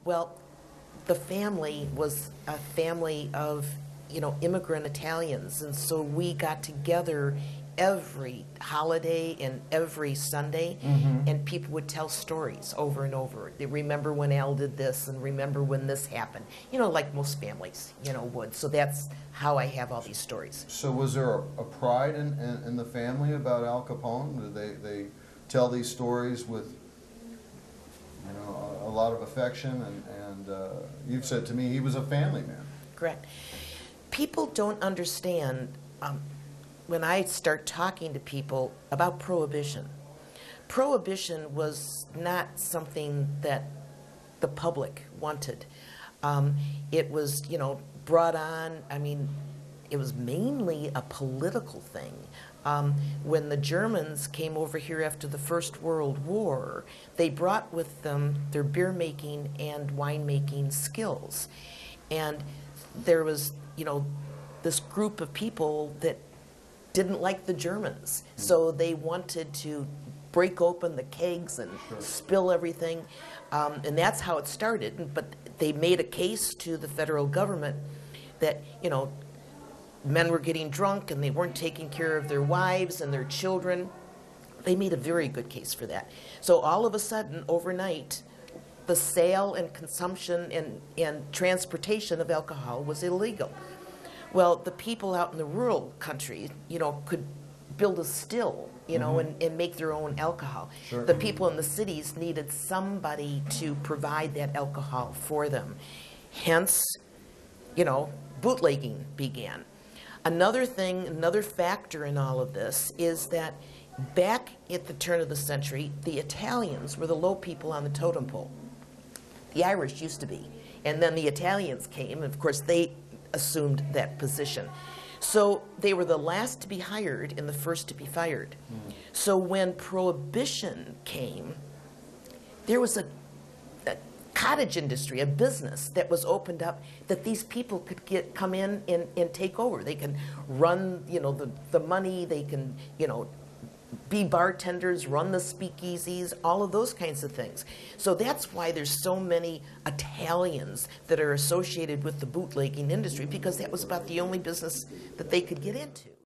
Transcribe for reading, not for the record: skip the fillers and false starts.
Well, the family was a family of, immigrant Italians, and so we got together every holiday and every Sunday, and people would tell stories over and over. They remember when Al did this, and remember when this happened. Like most families, would. So that's how I have all these stories. So was there a pride in the family about Al Capone? Did they tell these stories with a lot of affection, and you've said to me he was a family man. Correct. People don't understand when I start talking to people about Prohibition. Prohibition was not something that the public wanted. It was, brought on, it was mainly a political thing. When the Germans came over here after the First World War, they brought with them their beer making and wine making skills. And there was, this group of people that didn't like the Germans. So they wanted to break open the kegs and spill everything. And that's how it started. But they made a case to the federal government that, men were getting drunk and they weren't taking care of their wives and their children. They made a very good case for that. So all of a sudden, overnight, the sale and consumption and transportation of alcohol was illegal. Well, the people out in the rural country, could build a still, and make their own alcohol. Sure. The people in the cities needed somebody to provide that alcohol for them. Hence, bootlegging began. Another thing, another factor in all of this is that back at the turn of the century, the Italians were the low people on the totem pole. The Irish used to be. And then the Italians came, and of course they assumed that position. So they were the last to be hired and the first to be fired. So when Prohibition came, there was a cottage industry, a business that was opened up that these people could come in and take over. They can run, the money, they can, be bartenders, run the speakeasies, all of those kinds of things. So that's why there's so many Italians that are associated with the bootlegging industry, because that was about the only business that they could get into.